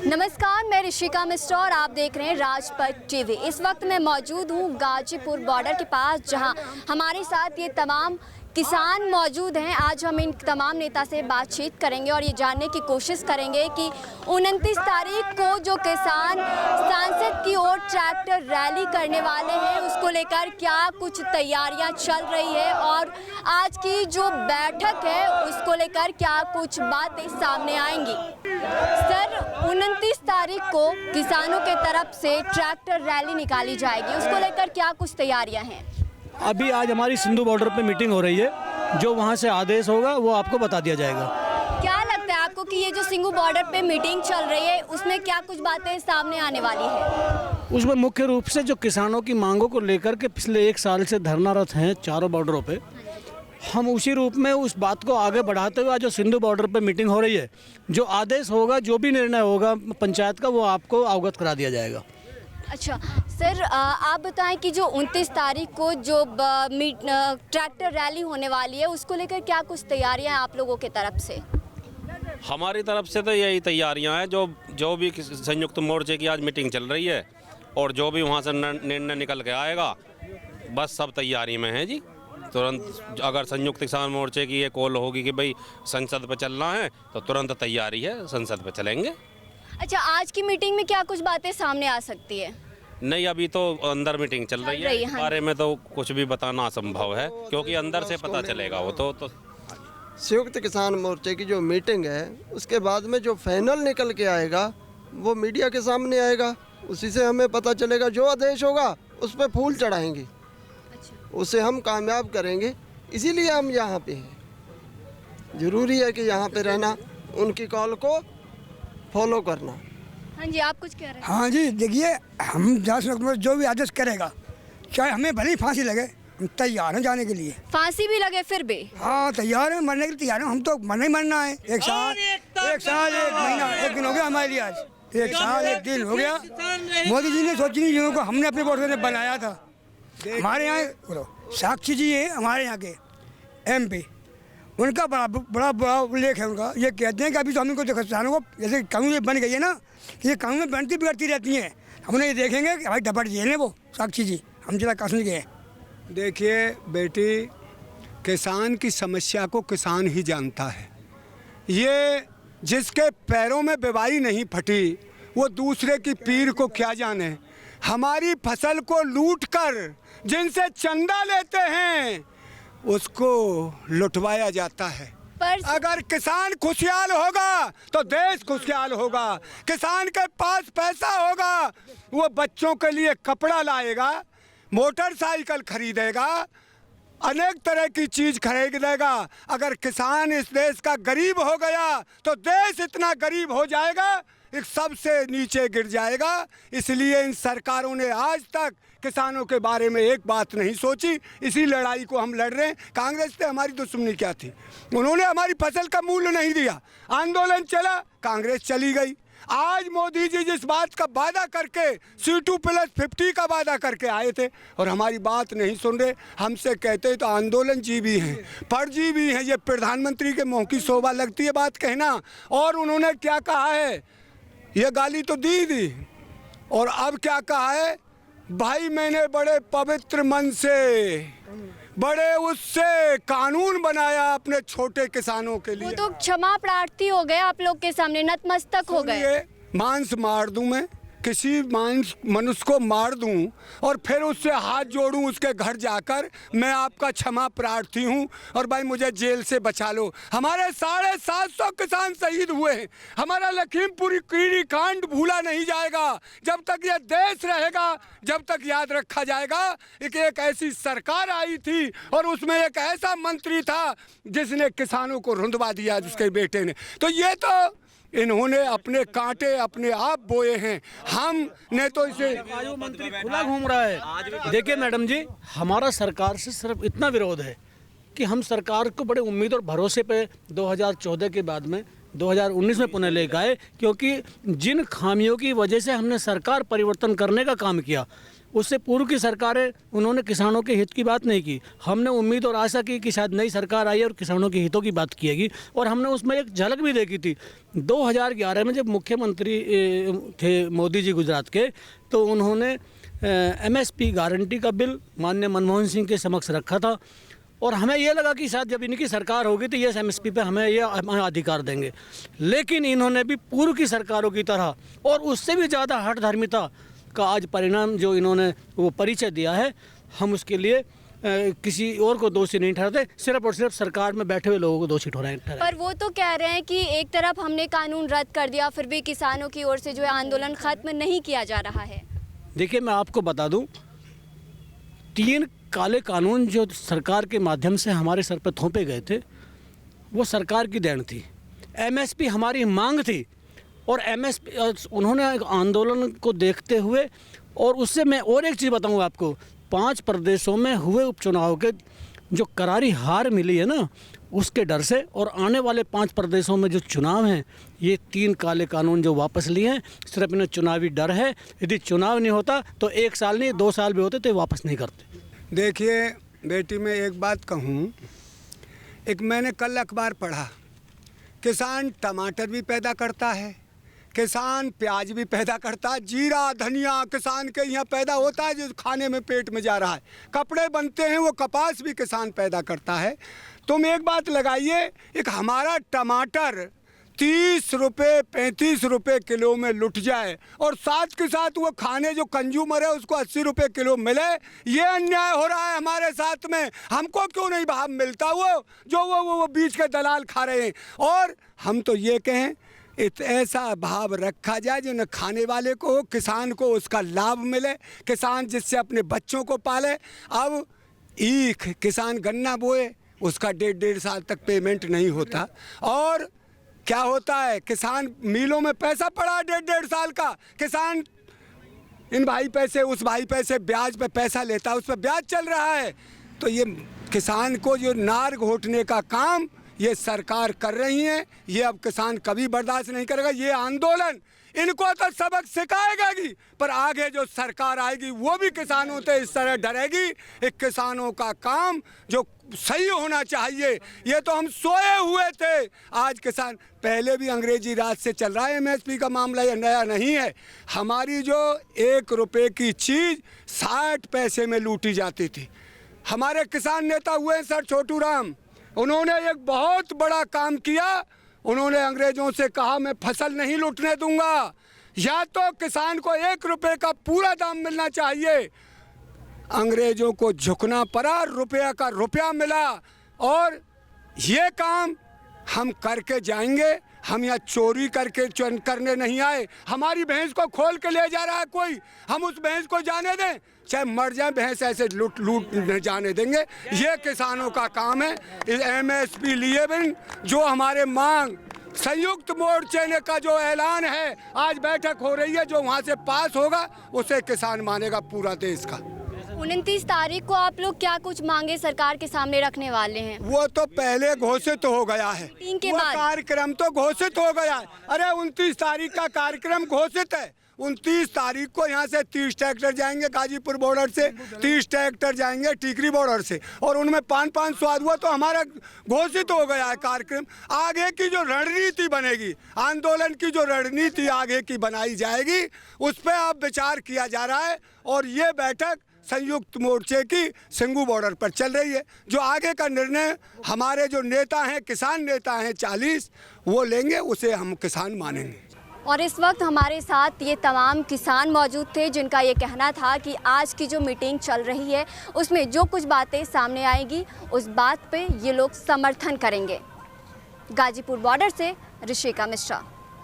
नमस्कार, मैं ऋषिका मिश्रा और आप देख रहे हैं राजपथ टीवी। इस वक्त मैं मौजूद हूँ गाजीपुर बॉर्डर के पास, जहाँ हमारे साथ ये तमाम किसान मौजूद हैं। आज हम इन तमाम नेता से बातचीत करेंगे और ये जानने की कोशिश करेंगे कि 29 तारीख को जो किसान संसद की ओर ट्रैक्टर रैली करने वाले हैं, उसको लेकर क्या कुछ तैयारियां चल रही है और आज की जो बैठक है उसको लेकर क्या कुछ बातें सामने आएंगी। सर, 29 तारीख को किसानों के तरफ से ट्रैक्टर रैली निकाली जाएगी, उसको लेकर क्या कुछ तैयारियां हैं? अभी आज हमारी सिंधु बॉर्डर पे मीटिंग हो रही है, जो वहाँ से आदेश होगा वो आपको बता दिया जाएगा। क्या लगता है आपको कि ये जो सिंधु बॉर्डर पे मीटिंग चल रही है उसमें क्या कुछ बातें सामने आने वाली है? उसमें मुख्य रूप से जो किसानों की मांगों को लेकर के पिछले 1 साल से धरनारत हैं चारों बॉर्डरों पे, हम उसी रूप में उस बात को आगे बढ़ाते हुए आज जो सिंधु बॉर्डर पे मीटिंग हो रही है, जो आदेश होगा, जो भी निर्णय होगा पंचायत का, वो आपको अवगत करा दिया जाएगा। अच्छा सर, आप बताएं कि जो 29 तारीख को जो ट्रैक्टर रैली होने वाली है उसको लेकर क्या कुछ तैयारियां हैं आप लोगों की तरफ से? हमारी तरफ से तो यही तैयारियां हैं, जो भी संयुक्त मोर्चे की आज मीटिंग चल रही है और जो भी वहां से निर्णय निकल के आएगा, बस सब तैयारी में है जी। तुरंत अगर संयुक्त किसान मोर्चे की ये कॉल होगी कि भाई संसद पे चलना है तो तुरंत तैयारी है, संसद पे चलेंगे। अच्छा, आज की मीटिंग में क्या कुछ बातें सामने आ सकती है? नहीं, अभी तो अंदर मीटिंग चल रही है, इस बारे में तो कुछ भी बताना असंभव है, क्योंकि अंदर से पता चलेगा वो तो। संयुक्त किसान मोर्चे की जो मीटिंग है उसके बाद में जो फाइनल निकल के आएगा वो मीडिया के सामने आएगा, उसी से हमें पता चलेगा। जो आदेश होगा उस पर फूल चढ़ाएंगे। अच्छा। उसे हम कामयाब करेंगे, इसीलिए हम यहाँ पे हैं। ज़रूरी है कि यहाँ पे रहना, उनकी कॉल को फॉलो करना। हाँ जी, आप कुछ कह रहे हैं? हाँ जी, देखिए, हम जो भी आदेश करेगा, चाहे हमें भले ही फांसी लगे, हम तैयार हैं जाने के लिए। फांसी भी लगे फिर भी? हाँ, तैयार हैं, मरने के लिए तैयार हैं। हम तो मरना ही मरना है। एक साल 1 महीना 1 दिन हो गया हमारे लिए। आज 1 साल 1 दिन हो गया। मोदी जी ने सोची नहीं को हमने अपने वोट से बनाया था। हमारे यहाँ साक्षी जी है, हमारे यहाँ के MP, उनका बड़ा उल्लेख है उनका। ये कहते हैं कि अभी तो हम इनको किसानों को, जैसे कानून बन गई है ना, कि ये कानून में बनती बिगड़ती रहती हैं, हमने ये देखेंगे कि भाई डबट जेल है वो साक्षी जी, हम जिला कसम गए। देखिए बेटी, किसान की समस्या को किसान ही जानता है। ये जिसके पैरों में बीमारी नहीं फटी वो दूसरे की पीर को क्या जाने। हमारी फसल को लूटकर जिनसे चंदा लेते हैं उसको लुटवाया जाता है। अगर किसान खुशहाल होगा तो देश खुशहाल होगा। किसान के पास पैसा होगा, वो बच्चों के लिए कपड़ा लाएगा, मोटरसाइकिल खरीदेगा, अनेक तरह की चीज खरीदेगा। अगर किसान इस देश का गरीब हो गया तो देश इतना गरीब हो जाएगा, एक सबसे नीचे गिर जाएगा। इसलिए इन सरकारों ने आज तक किसानों के बारे में एक बात नहीं सोची। इसी लड़ाई को हम लड़ रहे हैं। कांग्रेस ने हमारी दुश्मनी क्या थी? उन्होंने हमारी फसल का मूल्य नहीं दिया, आंदोलन चला, कांग्रेस चली गई। आज मोदी जी जिस बात का वादा करके C2+50 का वादा करके आए थे और हमारी बात नहीं सुन रहे, हमसे कहते तो आंदोलन जीवी हैं, परजीवी हैं। ये प्रधानमंत्री के मुँह की शोभा लगती है बात कहना। और उन्होंने क्या कहा है? ये गाली तो दी और अब क्या कहा है? भाई मैंने बड़े पवित्र मन से, बड़े उससे कानून बनाया अपने छोटे किसानों के लिए। वो तो क्षमा प्रार्थी हो गए आप लोग के सामने, नतमस्तक हो गए। मांस मार दूं मैं, किसी मनुष्य को मार दूं और फिर उससे हाथ जोड़ूं उसके घर जाकर, मैं आपका क्षमा प्रार्थी हूं और भाई मुझे जेल से बचा लो। हमारे 750 किसान शहीद हुए हैं। हमारा लखीमपुर कीरी कांड भूला नहीं जाएगा। जब तक ये देश रहेगा, जब तक याद रखा जाएगा। एक ऐसी सरकार आई थी और उसमें एक ऐसा मंत्री था जिसने किसानों को रुंधवा दिया, जिसके बेटे ने। तो ये तो इन्होंने अपने कांटे अपने आप बोए हैं, हमने तो इसे। जलवायु मंत्री खुला घूम रहा है। देखिए मैडम जी, हमारा सरकार से सिर्फ इतना विरोध है कि हम सरकार को बड़े उम्मीद और भरोसे पे 2014 के बाद में 2019 में पुनः लेकर आए, क्योंकि जिन खामियों की वजह से हमने सरकार परिवर्तन करने का काम किया उससे पूर्व की सरकारें उन्होंने किसानों के हित की बात नहीं की। हमने उम्मीद और आशा की कि शायद नई सरकार आई और किसानों के हितों की बात किएगी, और हमने उसमें एक झलक भी देखी थी। 2011 में जब मुख्यमंत्री थे मोदी जी गुजरात के, तो उन्होंने MSP गारंटी का बिल माननीय मनमोहन सिंह के समक्ष रखा था, और हमें ये लगा कि शायद जब इनकी सरकार होगी तो ये MSP पे हमें ये अधिकार देंगे। लेकिन इन्होंने भी पूर्व की सरकारों की तरह और उससे भी ज़्यादा हठधर्मिता का आज परिणाम जो इन्होंने वो परिचय दिया है, हम उसके लिए किसी और को दोषी नहीं ठहराते, सिर्फ और सिर्फ सरकार में बैठे हुए लोगों को दोषी ठहराएं। पर वो तो कह रहे हैं कि एक तरफ हमने कानून रद्द कर दिया, फिर भी किसानों की ओर से जो है आंदोलन खत्म नहीं किया जा रहा है। देखिए, मैं आपको बता दूं, 3 काले कानून जो सरकार के माध्यम से हमारे सर पर थोपे गए थे, वो सरकार की देन थी। MSP हमारी मांग थी, और MSP उन्होंने आंदोलन को देखते हुए, और उससे मैं और एक चीज़ बताऊं आपको, 5 प्रदेशों में हुए उपचुनाव के जो करारी हार मिली है ना, उसके डर से, और आने वाले 5 प्रदेशों में जो चुनाव हैं, ये 3 काले कानून जो वापस लिए हैं, सिर्फ इन्हें चुनावी डर है। यदि चुनाव नहीं होता तो 1 साल नहीं 2 साल भी होते तो ये वापस नहीं करते। देखिए बेटी, मैं एक बात कहूँ, एक मैंने कल अखबार पढ़ा, किसान टमाटर भी पैदा करता है, किसान प्याज भी पैदा करता है, जीरा धनिया किसान के यहाँ पैदा होता है जो खाने में पेट में जा रहा है, कपड़े बनते हैं वो कपास भी किसान पैदा करता है। तुम एक बात लगाइए, एक हमारा टमाटर 30 रुपये 35 रुपये किलो में लुट जाए, और साथ के साथ वो खाने जो कंज्यूमर है उसको 80 रुपये किलो मिले, ये अन्याय हो रहा है हमारे साथ में। हमको क्यों नहीं भाव मिलता वो जो वो बीच के दलाल खा रहे हैं। और हम तो ये कहें, ऐसा भाव रखा जाए जो न खाने वाले को हो, किसान को उसका लाभ मिले, किसान जिससे अपने बच्चों को पाले। अब किसान गन्ना बोए, उसका 1.5 साल तक पेमेंट नहीं होता, और क्या होता है, किसान मिलों में पैसा पड़ा 1.5 साल का, किसान इन भाई पैसे उस भाई पैसे ब्याज पे पैसा लेता है, उस पर ब्याज चल रहा है। तो ये किसान को जो नार घोटने का काम ये सरकार कर रही है, ये अब किसान कभी बर्दाश्त नहीं करेगा। ये आंदोलन इनको तो सबक सिखाएगा ही, पर आगे जो सरकार आएगी वो भी किसानों से इस तरह डरेगी। एक किसानों का काम जो सही होना चाहिए, ये तो हम सोए हुए थे। आज किसान, पहले भी अंग्रेजी राज से चल रहा है MSP का मामला, ये नया नहीं है। हमारी जो 1 रुपये की चीज़ 60 पैसे में लूटी जाती थी। हमारे किसान नेता हुए सर छोटू राम, उन्होंने एक बहुत बड़ा काम किया। उन्होंने अंग्रेजों से कहा मैं फसल नहीं लूटने दूंगा, या तो किसान को 1 रुपये का पूरा दाम मिलना चाहिए। अंग्रेजों को झुकना पड़ा, रुपया का रुपया मिला, और ये काम हम करके जाएंगे। हम यहाँ चोरी करके करने नहीं आए। हमारी भैंस को खोल के ले जा रहा है कोई, हम उस भैंस को जाने दें, चाहे मर जाए भैंस, ऐसे लूट नहीं जाने देंगे। ये किसानों का काम है। इस MSP लिए बिन जो हमारे मांग संयुक्त मोर्चे ने का जो ऐलान है, आज बैठक हो रही है, जो वहाँ से पास होगा उसे किसान मानेगा पूरा देश का। 29 तारीख को आप लोग क्या कुछ मांगे सरकार के सामने रखने वाले हैं? वो तो पहले घोषित हो गया है, वो कार्यक्रम तो घोषित हो गया है। अरे 29 तारीख का कार्यक्रम घोषित है। 29 तारीख को यहाँ से 30 ट्रैक्टर जाएंगे गाजीपुर बॉर्डर से, 30 ट्रैक्टर जाएंगे टीकरी बॉर्डर से, और उनमें 5-5 स्वाद। हुआ तो हमारा घोषित हो गया है कार्यक्रम। आगे की जो रणनीति बनेगी, आंदोलन की जो रणनीति आगे की बनाई जाएगी, उस पर अब विचार किया जा रहा है। और ये बैठक संयुक्त मोर्चे की सिंगू बॉर्डर पर चल रही है। जो आगे का निर्णय हमारे जो नेता हैं, किसान नेता हैं 40, वो लेंगे, उसे हम किसान मानेंगे। और इस वक्त हमारे साथ ये तमाम किसान मौजूद थे, जिनका ये कहना था कि आज की जो मीटिंग चल रही है उसमें जो कुछ बातें सामने आएगी उस बात पे ये लोग समर्थन करेंगे। गाजीपुर बॉर्डर से ऋषिका मिश्रा।